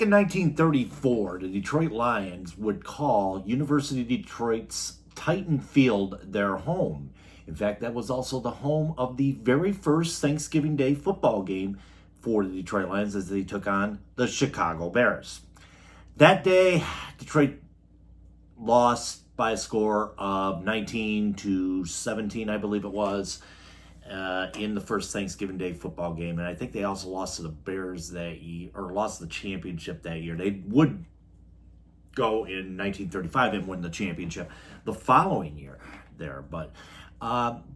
back in 1934, the Detroit Lions would call University of Detroit's Titan Field their home. In fact, that was also the home of the very first Thanksgiving Day football game for the Detroit Lions as they took on the Chicago Bears. That day, Detroit lost by a score of 19-17, I believe it was, in the first Thanksgiving Day football game. And I think they also lost to the Bears that year, or lost the championship that year. They would go in 1935 and win the championship the following year there. But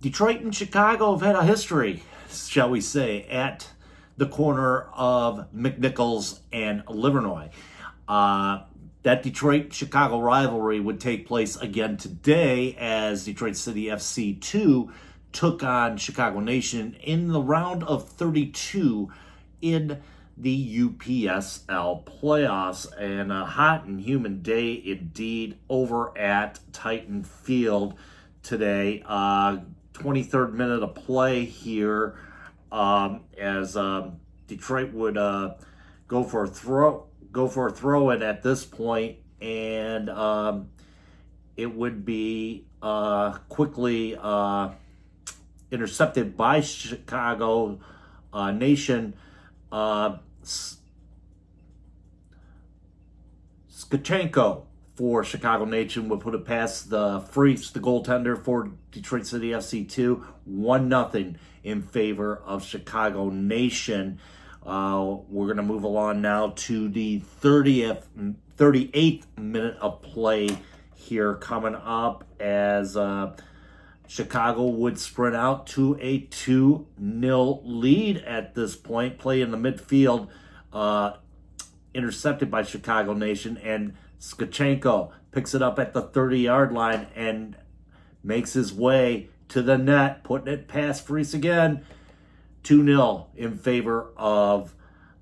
Detroit and Chicago have had a history, shall we say, at the corner of McNichols and Livernois. That Detroit-Chicago rivalry would take place again today as Detroit City FC 2 took on Chicago Nation in the round of 32 in the UPSL playoffs. And a hot and humid day indeed over at Titan Field today. 23rd minute of play here as Detroit would go for a throw in at this point, and it would be quickly intercepted by Chicago Nation. Skachenko for Chicago Nation would put it past the Freaks, the goaltender for Detroit City FC 2, 1-0 in favor of Chicago Nation. We're going to move along now to the 38th minute of play here coming up as Chicago would sprint out to a 2-0 lead at this point. Play in the midfield, intercepted by Chicago Nation, and Skachenko picks it up at the 30-yard line and makes his way to the net, putting it past Freese again. 2-0 in favor of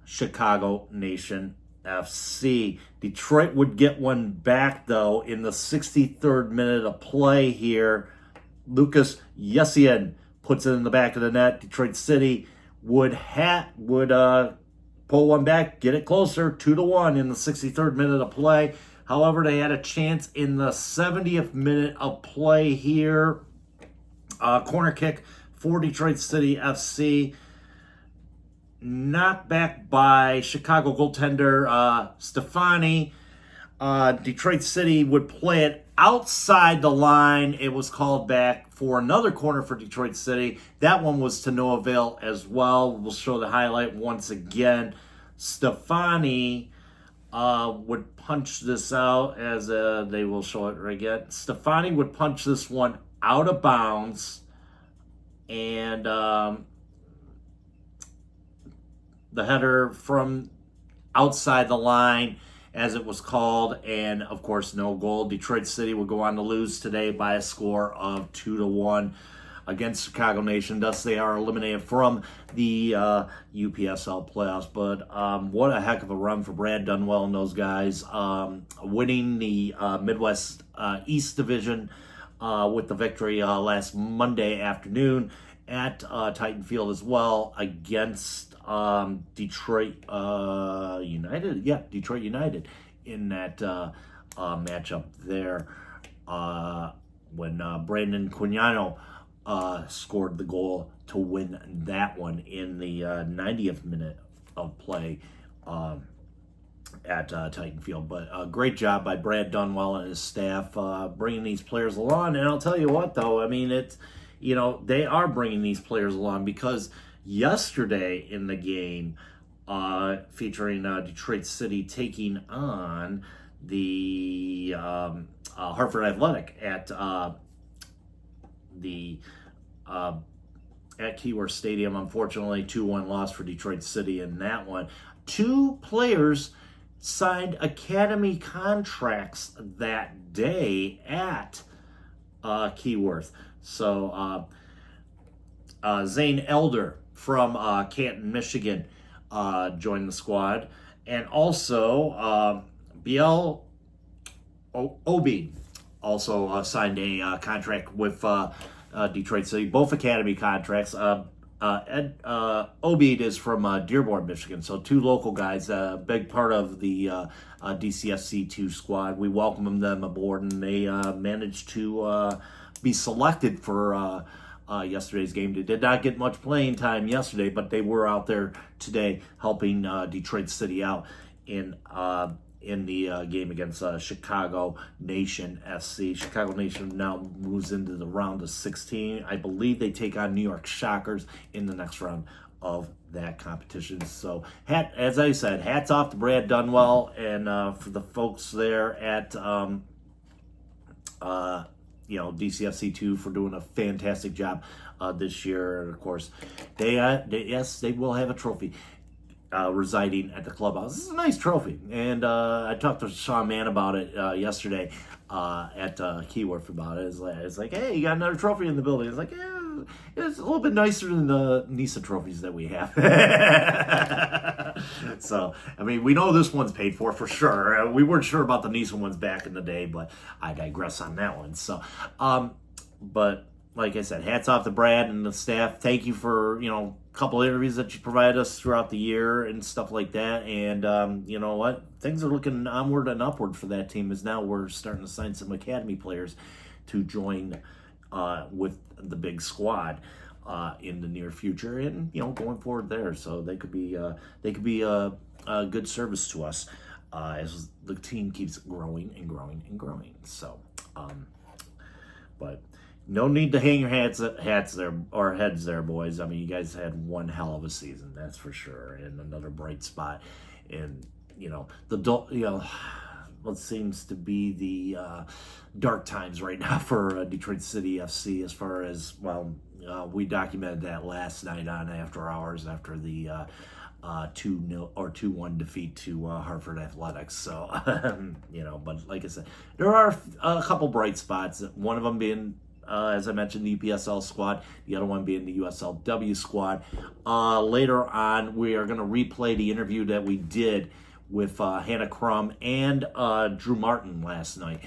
Chicago Nation FC. Detroit would get one back, though, in the 63rd minute of play here. Lucas Yessian puts it in the back of the net. Detroit City would pull one back, get it closer, 2-1 in the 63rd minute of play. However, they had a chance in the 70th minute of play here. Corner kick for Detroit City FC. Knocked back by Chicago goaltender Stefani. Detroit City would play it outside the line. It was called back for another corner for Detroit City. That one was to no avail as well. We'll show the highlight once again. Stefani would punch this out as they will show it right again. Stefani would punch this one out of bounds, and the header from outside the line, as it was called, and of course no goal. Detroit City would go on to lose today by a score of 2-1 against Chicago Nation. Thus, they are eliminated from the UPSL playoffs. But what a heck of a run for Brad Dunwell and those guys, winning the Midwest East Division with the victory last Monday afternoon at Titan Field as well against Detroit United. Yeah, Detroit United in that matchup there when Brandon Quignano scored the goal to win that one in the 90th minute of play at Titan Field. But a great job by Brad Dunwell and his staff bringing these players along. And I'll tell you what, though, I mean, it's, you know, they are bringing these players along because yesterday in the game featuring Detroit City taking on the Hartford Athletic at Keyworth Stadium. Unfortunately, 2-1 loss for Detroit City in that one. Two players signed academy contracts that day at Keyworth. So Zane Elder from Canton, Michigan joined the squad. And also Biel Obi also signed a contract with Detroit City, both academy contracts. Obeid is from Dearborn, Michigan. So 2 local guys, big part of the DCFC 2 squad. We welcome them aboard, and they managed to be selected for yesterday's game. They did not get much playing time yesterday, but they were out there today helping Detroit City out in the game against Chicago Nation FC. Chicago Nation now moves into the round of 16. I believe they take on New York Shockers in the next round of that competition. So, as I said, hats off to Brad Dunwell and for the folks there at DCFC 2 for doing a fantastic job this year. And of course, they will have a trophy residing at the clubhouse. This is a nice trophy, and I talked to Sean Mann about it yesterday at Keyworth about it. It's like, hey, you got another trophy in the building. It's like, yeah, it's a little bit nicer than the NISA trophies that we have. So, I mean, we know this one's paid for sure. We weren't sure about the NISA ones back in the day, but I digress on that one. So, but like I said, hats off to Brad and the staff. Thank you for, a couple of interviews that you provided us throughout the year and stuff like that. And you know what? Things are looking onward and upward for that team, as now we're starting to sign some academy players to join with the big squad in the near future, and going forward there. So they could be a good service to us as the team keeps growing and growing and growing. So, but no need to hang your heads there, boys. I mean, you guys had one hell of a season, that's for sure, and another bright spot. And what seems to be the dark times right now for Detroit City FC, as far as, we documented that last night on After Hours after the 2-0 or 2-1 defeat to Hartford Athletics. So, but like I said, there are a couple bright spots. One of them being, as I mentioned, the UPSL squad. The other one being the USLW squad. Later on, we are going to replay the interview that we did with Hannah Crum and Drew Martin last night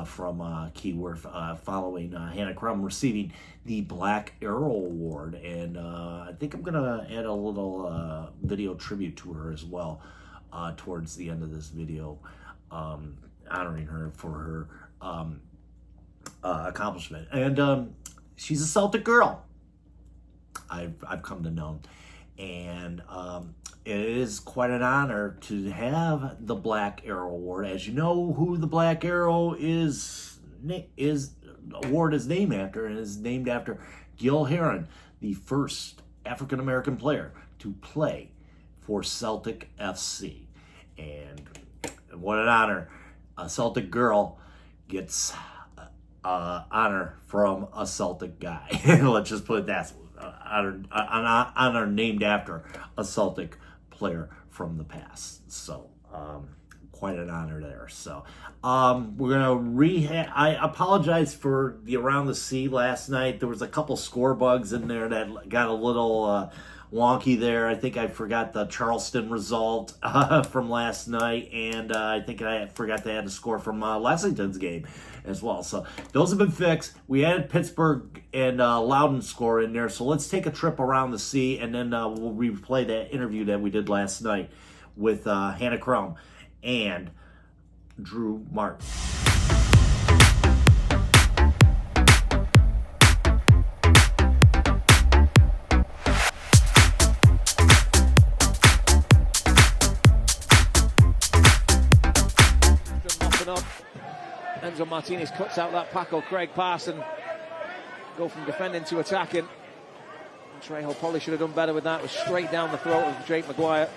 from Keyworth, following Hannah Crum receiving the Black Arrow Award. And I think I'm going to add a little video tribute to her as well towards the end of this video, honoring her for her accomplishment. And she's a Celtic girl, I've come to know. And it is quite an honor to have the Black Arrow Award. As you know, who the Black Arrow award is named after, and is named after Gil Heron, the first African American player to play for Celtic FC. And what an honor! A Celtic girl gets honor from a Celtic guy. Let's just put it that way. Honor named after a Celtic player from the past. So, quite an honor there. So, we're gonna I apologize for the Around the Sea last night. There was a couple score bugs in there that got a little wonky there. I think I forgot the Charleston result from last night, and I think I forgot to add a score from Lexington's game as well. So those have been fixed. We added Pittsburgh and Loudoun score in there. So let's take a trip around the sea, and then we'll replay that interview that we did last night with Hannah Crum and Drew Martin. Enzo Martinez cuts out that Paco Craig pass and go from defending to attacking. And Trejo probably should have done better with that. It was straight down the throat of Jake Maguire.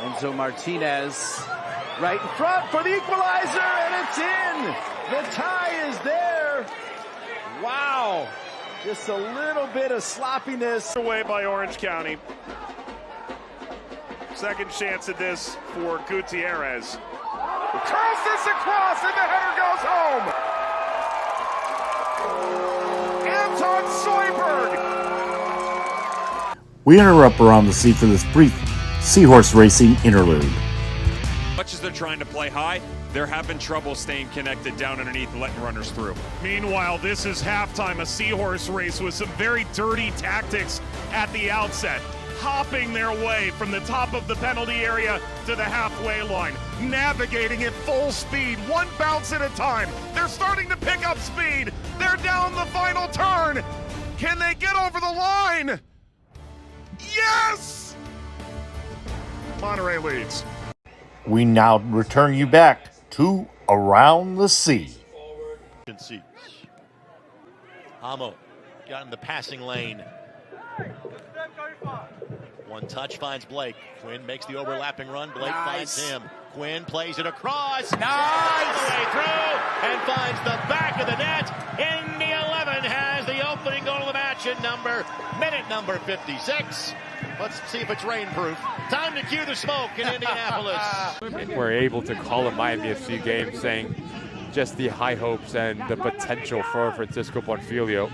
Enzo Martinez right in front for the equalizer, and it's in. The tie is there. Wow. Just a little bit of sloppiness. Away by Orange County. Second chance at this for Gutierrez. Curls this across, and the header goes home. Anton Soyberg. We interrupt Around the Sea for this brief seahorse racing interlude. But much as they're trying to play high, they're having trouble staying connected down underneath and letting runners through. Meanwhile, this is halftime, a seahorse race with some very dirty tactics at the outset. Hopping their way from the top of the penalty area to the halfway line, navigating at full speed, one bounce at a time. They're starting to pick up speed. They're down the final turn. Can they get over the line? Yes! Monterey leads. We now return you back to Around the Sea. Hamo got in the passing lane. One touch finds Blake. Quinn makes the overlapping run. Blake finds him. Quinn plays it across. Nice! All the way through and finds the back of the net. Indy 11 has the opening goal of the match in minute number 56. Let's see if it's rainproof. Time to cue the smoke in Indianapolis. We're able to call a Miami FC game, saying just the high hopes and the potential for Francisco Bonfilio.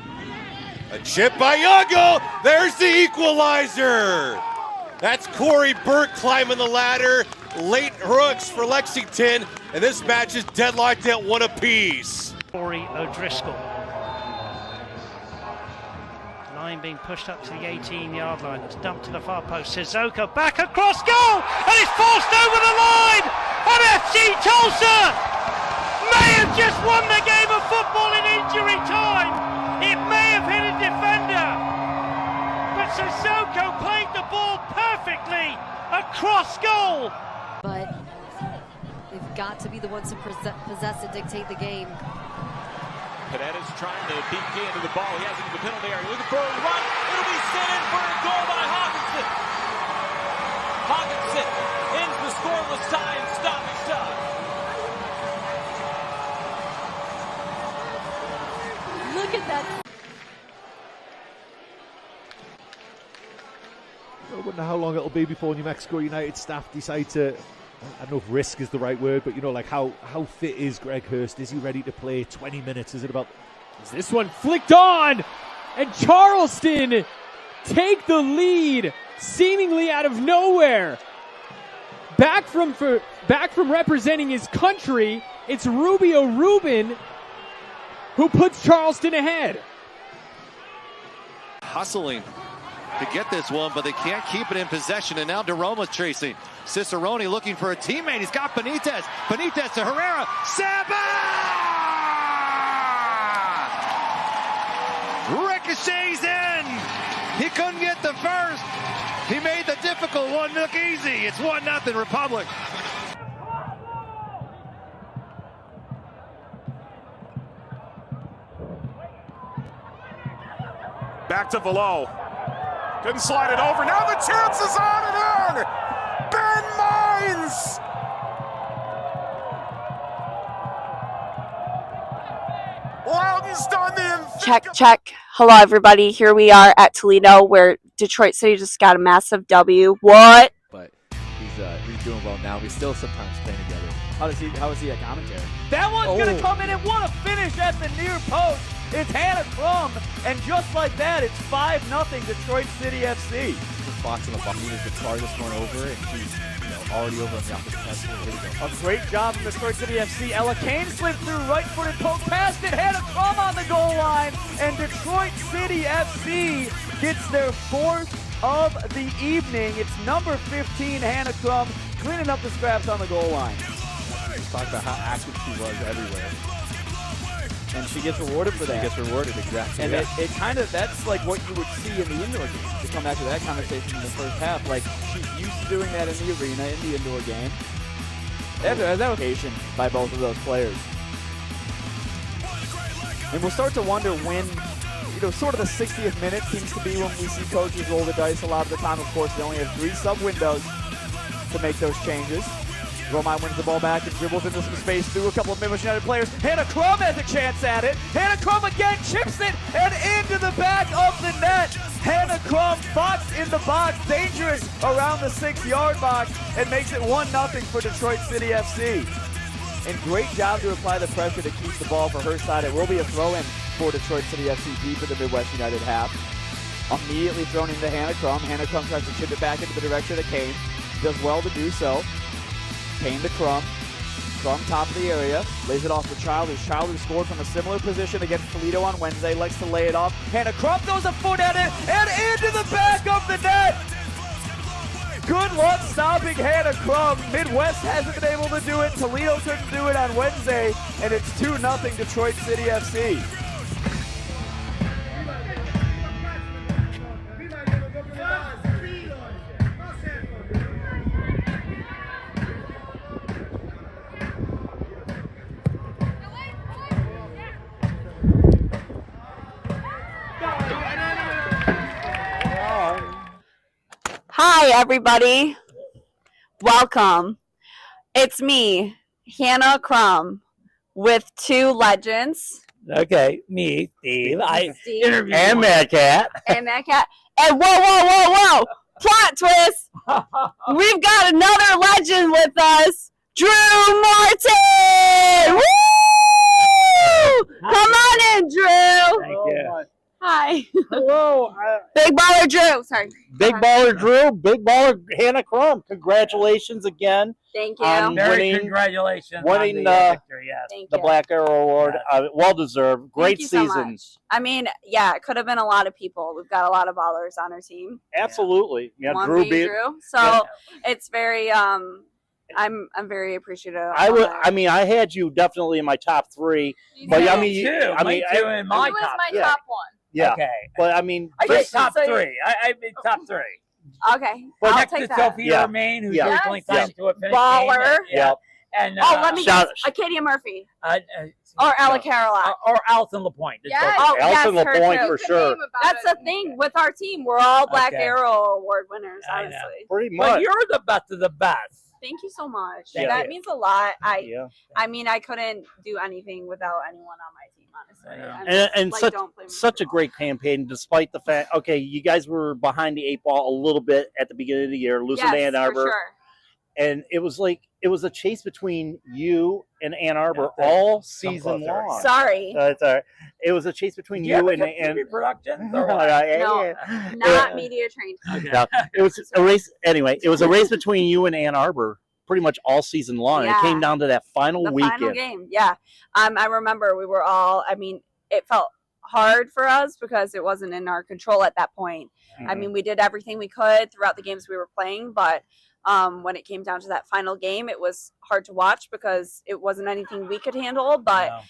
A chip by Yago. There's the equalizer. That's Corey Burke climbing the ladder. Late hooks for Lexington, and this match is deadlocked at 1 apiece. Corey O'Driscoll. Line being pushed up to the 18-yard line. It's dumped to the far post. Sissoko back across goal, and it's forced over the line. And FC Tulsa may have just won the game of football in injury time. It may have hit a defender, but Sissoko played the ball perfectly across goal. But they've got to be the ones to possess and dictate the game. Panetta's trying to beat Key into the ball. He has it in the penalty area. Looking for a run. It'll be sent in for a goal by Hawkinson. Hawkinson ends the scoreless tie and stopping shot. Look at that. I wonder how long it'll be before New Mexico United staff decide to, I don't know if risk is the right word, but like how fit is Greg Hurst? Is he ready to play 20 minutes? Is it about... This one flicked on, and Charleston take the lead seemingly out of nowhere. Back from representing his country, it's Rubio Rubin who puts Charleston ahead. Hustling to get this one, but they can't keep it in possession, and now DeRoma's chasing. Cicerone looking for a teammate. He's got Benitez. Benitez to Herrera. Saba! Ricochets in. He couldn't get the first. He made the difficult one look easy. It's 1-0 Republic. Back to Velo. Couldn't slide it over. Now the chance is on and in. Ben Mines. Loudon's done the Check. Hello, everybody. Here we are at Toledo, where Detroit City just got a massive W. What? But he's doing well now. We still sometimes play together. How is he at commentary? That one's going to come in and what a finish at the near post. It's Hannah Crum, and just like that, it's 5-0 Detroit City FC. The Fox on the bottom is the farthest one over, and she's already over on the opposite side. Here we go. A great job from Detroit City FC. Ella Kane slid through, right-footed poke past it. Hannah Crum on the goal line, and Detroit City FC gets their 4th of the evening. It's number 15, Hannah Crum, cleaning up the scraps on the goal line. Let's talk about how active she was everywhere. And she gets rewarded for that. She gets rewarded, exactly. And it kind of, that's like what you would see in the indoor game. To come back to that conversation in the first half, like she's used to doing that in the arena, in the indoor game. That's occasion by both of those players. And we'll start to wonder when, sort of the 60th minute seems to be when we see coaches roll the dice a lot of the time. Of course, they only have 3 sub windows to make those changes. Romine wins the ball back and dribbles into some space through a couple of Midwest United players. Hannah Crum has a chance at it. Hannah Crum again chips it and into the back of the net. Hannah Crum, box in the box, dangerous around the 6-yard box, and makes it 1-0 for Detroit City FC. And great job to apply the pressure to keep the ball for her side. It will be a throw-in for Detroit City FC deep in the Midwest United half. Immediately thrown into Hannah Crum. Hannah Crum tries to chip it back into the direction of Kane. Does well to do so. Kane to Crum. Crum top of the area, lays it off to Childers. Childers scored from a similar position against Toledo on Wednesday, likes to lay it off. Hannah Crum throws a foot at it, and into the back of the net! Good luck stopping Hannah Crum. Midwest hasn't been able to do it. Toledo couldn't do it on Wednesday, and it's 2-0 Detroit City FC. Hi, everybody. Welcome. It's me, Hannah Crum, with two legends. Okay, me, Steve. Steve. And Mad Cat. And Mad Cat. And whoa. Plot twist. We've got another legend with us, Drew Martin. Woo! Come on in, Drew. Thank you. Hi. Hello. Big Baller Drew. Sorry. Big Baller Drew, Big Baller Hannah Crum. Congratulations again. Thank you. On Congratulations winning on the victory, yes. the Black Arrow Award. Well deserved. Great Thank you so season. much. I mean, yeah, it could have been a lot of people. We've got a lot of ballers on our team. Absolutely. Yeah, One Drew being beat. Drew. So it's very I'm very appreciative. I had you definitely in my top three. But I mean, Me too in my top. top one. Yeah. Okay. But I mean, I get top three. I mean, top three. Okay. But I'll next take to that. Sophia Romaine, who's originally signed to a finish Baller. And let me guess. Acadia Murphy. Or Ella Caroline. Or Allison LaPointe. Yes. Allison yes, her LaPointe too. for sure. That's the thing with our team. We're all Black Okay. Arrow Award winners, honestly. Pretty But much. you're the best of the best. Thank you so much. Thank that you. means a lot. I mean, I couldn't do anything without anyone on my team, honestly. And such a great campaign, despite the fact, you guys were behind the eight ball a little bit at the beginning of the year, losing to Ann Arbor. For sure. And it was a chase between you and Ann Arbor all season long. Sorry. It's all right. It was a chase between you and TV production. No, not media trained. No, it was a race. Anyway, it was a race between you and Ann Arbor pretty much all season long. Yeah. It came down to that final weekend. Final game, yeah. I remember we were all. I mean, it felt hard for us because it wasn't in our control at that point. I mean, we did everything we could throughout the games we were playing, but when it came down to that final game, it was hard to watch because it wasn't anything we could handle. But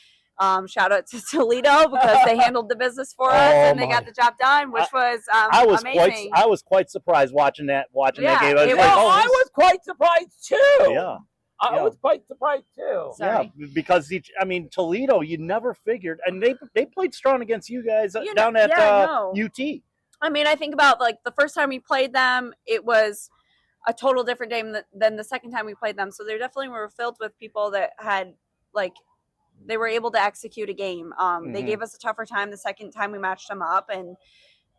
shout out to Toledo because they handled the business for us and they got the job done, which was amazing. I was quite surprised watching that game. I was quite surprised too. Yeah. I was quite surprised too. Yeah, because Toledo, you never figured, and they played strong against you guys down at UT. I mean, I think about the first time we played them, it was a total different game than the second time we played them. So they definitely were filled with people that had they were able to execute a game. They gave us a tougher time the second time we matched them up, and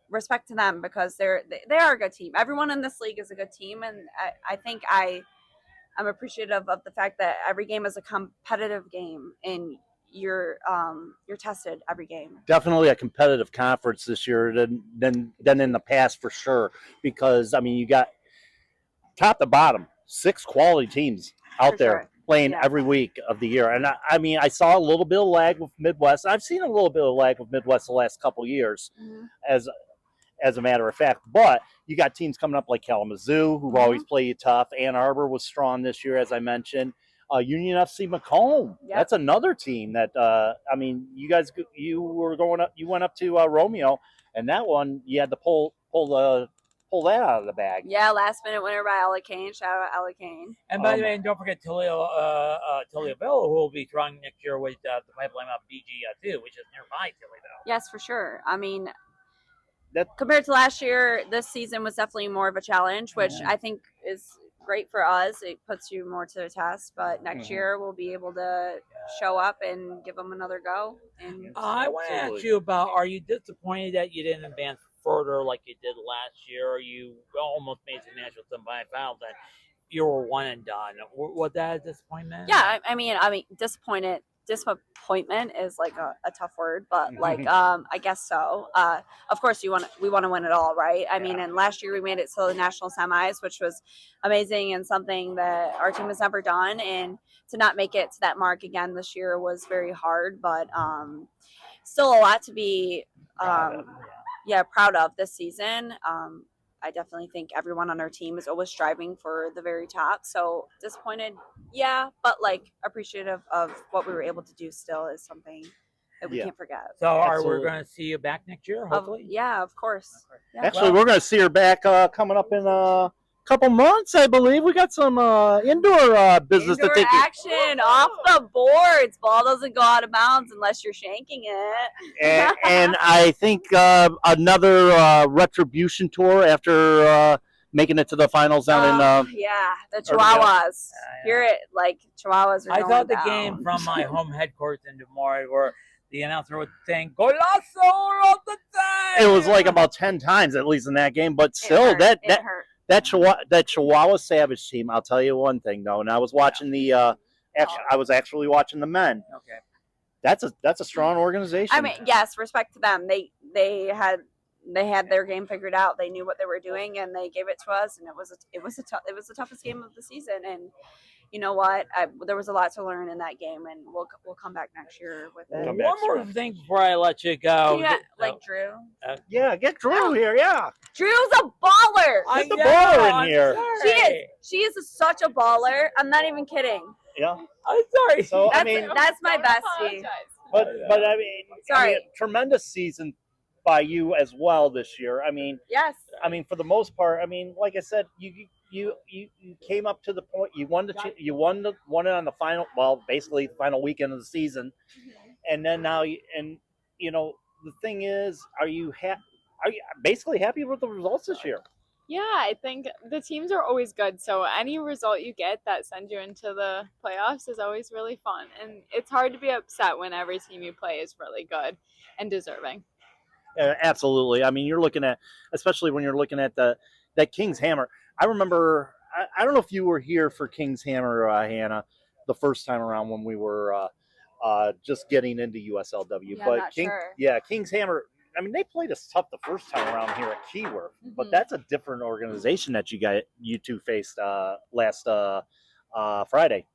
respect to them because they are a good team. Everyone in this league is a good team, and I think I'm appreciative of the fact that every game is a competitive game and you're tested every game. Definitely a competitive conference this year than in the past for sure, because you got top to bottom 6 quality teams out there playing every week of the year. And I saw a little bit of lag with Midwest. I've seen a little bit of lag with Midwest the last couple of years as a matter of fact, but you got teams coming up like Kalamazoo who always play you tough. Ann Arbor was strong this year, as I mentioned. Union FC Macomb. Yep. That's another team that you went up to Romeo, and that one you had to pull that out of the bag. Yeah, last minute winner by Ella Kane. Shout out Ella Kane. And by the way, don't forget Toledo Villa, who will be trying next year with the pipeline up BG2, which is nearby Toledo. Yes, for sure. I mean, compared to last year, this season was definitely more of a challenge, which I think is great for us. It puts you more to the test, but next year we'll be able to show up and give them another go. And I want to ask you about, are you disappointed that you didn't advance further like you did last year, or you almost made the national semifinals and you were one and done? Was that a disappointment? Yeah, I mean, disappointed disappointment is like a tough word, but like I guess so. Of course, we want to win it all, right? I mean, and last year we made it to the national semis, which was amazing and something that our team has never done. And to not make it to that mark again this year was very hard, but still a lot to be proud of this season. I definitely think everyone on our team is always striving for the very top. So disappointed, yeah, but like appreciative of what we were able to do still is something that we can't forget. So are we going to see you back next year, hopefully? Yeah, of course. Yeah. Actually, we're going to see her back coming up in a couple months, I believe. We got some indoor business to take. Action off the boards. Ball doesn't go out of bounds unless you're shanking it. And I think another retribution tour after making it to the finals down in the Chihuahuas. Hear it like Chihuahuas are I going thought the down. game from my home headquarters in Des Moines where the announcer was saying "Golazo all the time." It was like about 10 times at least in that game, but still that Chihuahua Savage team, I'll tell you one thing though, and I was watching I was actually watching the men. Okay. That's a strong organization. I mean, yes, respect to them. They had their game figured out. They knew what they were doing, and they gave it to us. And it was the toughest game of the season. And you know what? There was a lot to learn in that game, and we'll come back next year with it. One more thing before I let you go. Drew. Get Drew here. Yeah. Drew's a baller. Get the baller in here. She is such a baller. I'm not even kidding. Yeah. I'm sorry. So that's my bestie. But I mean, tremendous season by you as well this year. I mean, yes. I mean, for the most part, I mean, like I said, you came up to the point. You won it on the final. Well, basically, the final weekend of the season, and then now, the thing is, are you basically happy with the results this year? Yeah, I think the teams are always good. So any result you get that sends you into the playoffs is always really fun. And it's hard to be upset when every team you play is really good and deserving. Absolutely. I mean, you're looking at, especially when you're looking at that King's Hammer. I remember, I don't know if you were here for King's Hammer, Hannah, the first time around when we were just getting into USLW. Yeah, but not sure. King's Hammer. I mean, they played us tough the first time around here at Keyworth, but that's a different organization that you two faced last Friday.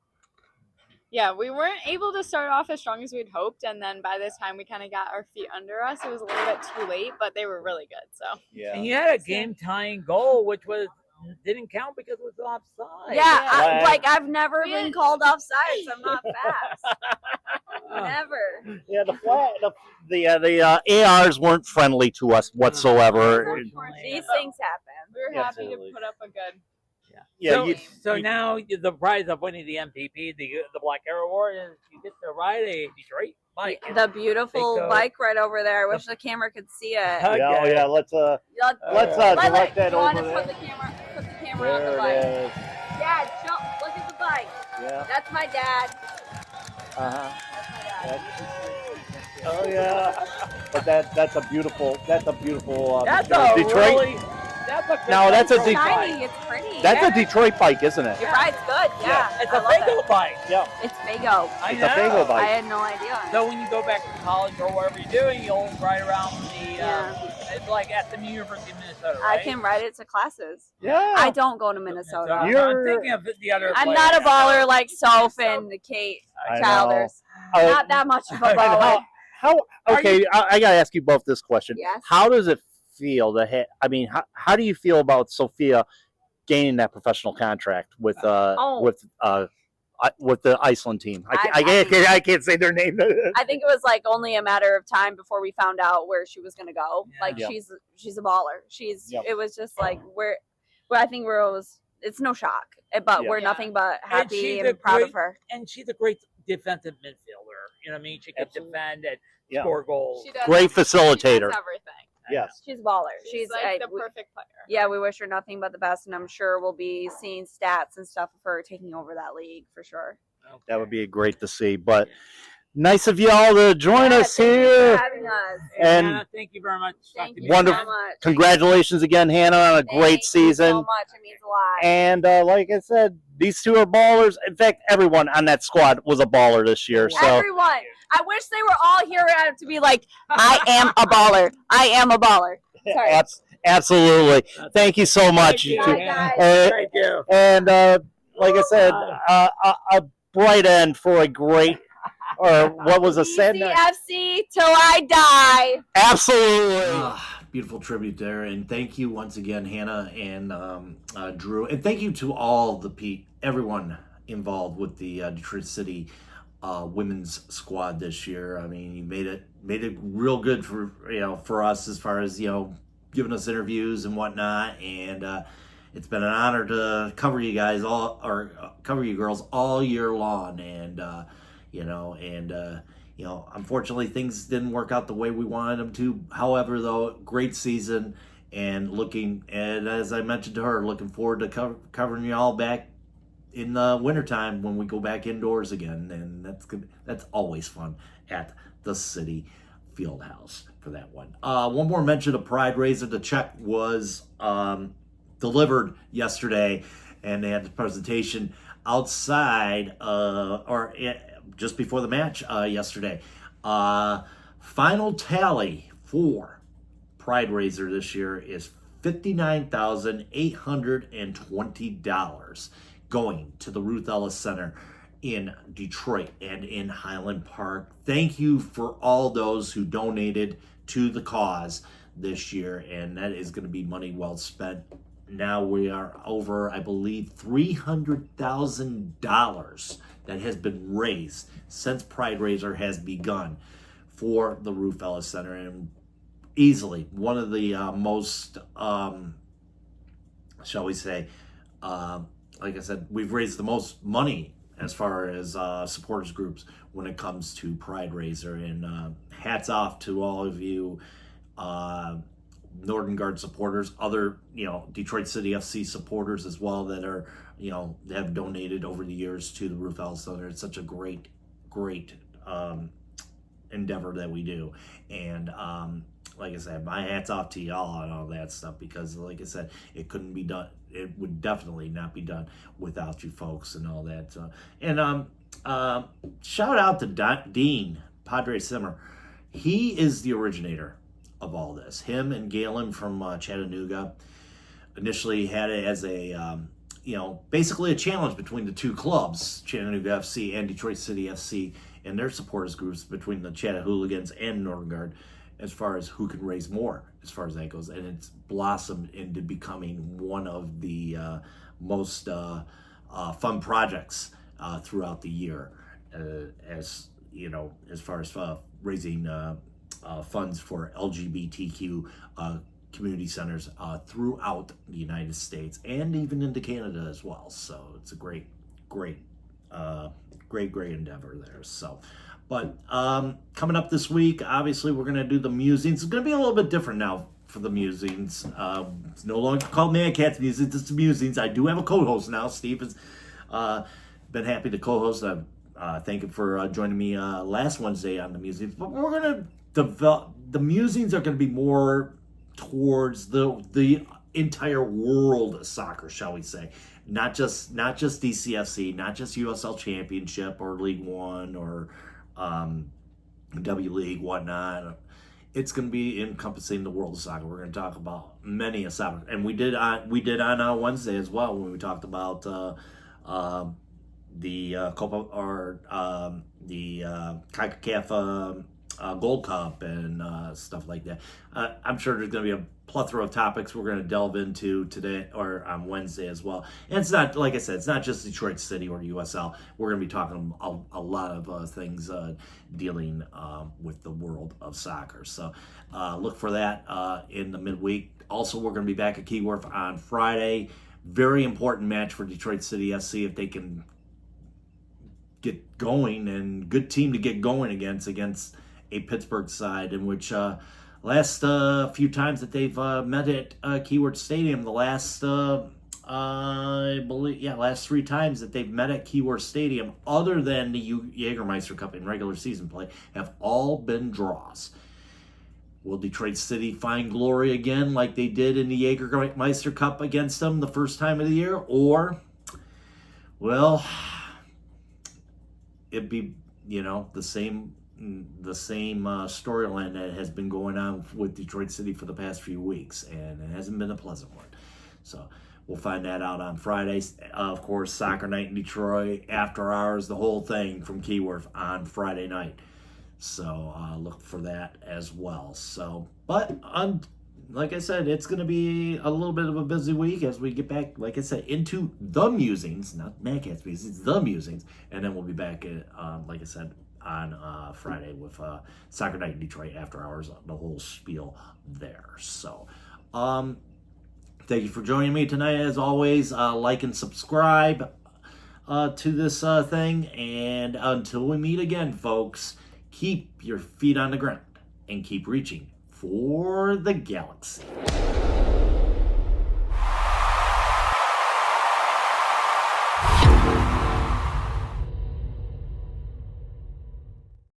Yeah, we weren't able to start off as strong as we'd hoped, and then by this time we kind of got our feet under us. It was a little bit too late, but they were really good. So and you had a game-tying goal, which didn't count because it was offside. Yeah, I've never been called offside. So I'm not fast. Never. Yeah, the ARs weren't friendly to us whatsoever. These things happen. We were happy to put up a good. So now the prize of winning the MVP, the Black Arrow Award, is you get to ride a Detroit bike. The beautiful bike right over there. I wish the camera could see it. Okay. Yeah. Let's direct that over there. Put the camera on the bike. It is. Dad, look at the bike. Yeah. That's my dad. Oh yeah. But that's a beautiful That's Detroit. Really, that's a Detroit. Shiny. It's pretty. That's a Detroit bike, isn't it? It rides good. Yeah. It's a Fago bike. Yeah. It's Fago. It's a Fago bike. I had no idea. So when you go back to college or wherever you're doing, you'll ride around it's like at the University of Minnesota, right? I can ride it to classes. Yeah. I don't go to Minnesota. I'm thinking of the other I'm players. not a baller like Soph and Kate Childers. Not that much of a baller. I gotta ask you both this question. Yes. How does it feel how do you feel about Sophia gaining that professional contract with the Iceland team? I can't say their name. I think it was like only a matter of time before we found out where she was going to go. She's a baller. It was just like I think it's no shock, but we're nothing but happy and proud of her. And she's a great defensive midfielder. You know what I mean? She can defend and score goals. Great facilitator. She does everything. Yes. She's a baller. She's like the perfect player. Yeah, we wish her nothing but the best, and I'm sure we'll be seeing stats and stuff of her taking over that league for sure. That would be great to see. But Nice of y'all to join us here. Having us. And Hannah, thank you very much. Thank you wonderful. so much. Congratulations again, Hannah, on a great season. Thank you so much. It means a lot. And like I said, these two are ballers. In fact, everyone on that squad was a baller this year. So Everyone. I wish they were all here to be like, I am a baller. I am a baller. Sorry. Absolutely. Thank you so much. Thank you. Thank you. And like I said, a bright end for a great, or what was a sad night. DCFC till I die. Absolutely. Beautiful tribute there, and thank you once again, Hannah and Drew, and thank you to all everyone involved with the Detroit City women's squad this year. I mean, you made it real good for us as far as giving us interviews and whatnot, and it's been an honor to cover you guys cover you girls all year long, and unfortunately things didn't work out the way we wanted them to. However, though, great season, and as I mentioned to her, looking forward to covering you all back in the wintertime when we go back indoors again, and that's good. That's always fun at the City Fieldhouse for that one. One more mention of Pride Raiser. The check was delivered yesterday, and they had the presentation outside just before the match yesterday. Final tally for Pride Raiser this year is $59,820 going to the Ruth Ellis Center in Detroit and in Highland Park. Thank you for all those who donated to the cause this year, and that is going to be money well spent. Now we are over, I believe, $300,000 that has been raised since Pride Raiser has begun for the Ruth Ellis Center, and easily one of the most, shall we say, like I said, we've raised the most money as far as supporters groups when it comes to Pride Raiser, and hats off to all of you Northern Guard supporters, other Detroit City FC supporters as well that are that have donated over the years to the Ruth Ellis Center. It's such a great endeavor that we do, and like I said, my hat's off to y'all on all that stuff, because like I said, it couldn't be done. It would definitely not be done without you folks and all that. And shout out to Dean Padre Simmer. He is the originator of all this. Him and Galen from Chattanooga initially had it as a basically a challenge between the two clubs, Chattanooga FC and Detroit City FC, and their supporters groups, between the Chattanooligans and Northern Guard, as far as who can raise more as far as that goes. And it's blossomed into becoming one of the most fun projects throughout the year, as far as raising funds for LGBTQ community centers throughout the United States and even into Canada as well. So it's a great endeavor there. So, but coming up this week, obviously we're going to do the musings. It's going to be a little bit different now for the musings. It's no longer called Man Cats Musings, it's the musings. I do have a co-host now. Steve has been happy to co-host. Thank you for joining me last Wednesday on the musings. But we're going to develop, the musings are going to be more towards the entire world of soccer, shall we say. Not just DCFC, not just USL Championship or League One or W League, whatnot. It's going to be encompassing the world of soccer. We're going to talk about many a soccer, and we did on Wednesday as well, when we talked about the Copa, or the CONCACAF Gold Cup and stuff like that. I'm sure there's going to be a plethora of topics we're going to delve into today or on Wednesday as well. And it's not, like I said, it's not just Detroit City or USL. We're going to be talking a lot of things dealing with the world of soccer. So look for that in the midweek. Also, we're going to be back at Keyworth on Friday. Very important match for Detroit City FC if they can get going, and good team to get going against a Pittsburgh side, in which last few times that they've met at Keyworth Stadium, the last I believe, last 3 times that they've met at Keyworth Stadium, other than the Jägermeister Cup in regular season play, have all been draws. Will Detroit City find glory again like they did in the Jägermeister Cup against them the first time of the year? Or, well, it'd be, the same storyline that has been going on with Detroit City for the past few weeks, and it hasn't been a pleasant one. So we'll find that out on Fridays. Of course, Soccer Night in Detroit, after hours, the whole thing from Keyworth on Friday night. So look for that as well. So, but like I said, it's going to be a little bit of a busy week as we get back, like I said, into the musings, not Madcats musings, the musings, and then we'll be back, like I said, on Friday with Soccer Night in Detroit after hours, the whole spiel there. So, thank you for joining me tonight. As always, like and subscribe to this thing, and until we meet again, folks, keep your feet on the ground and keep reaching for the galaxy.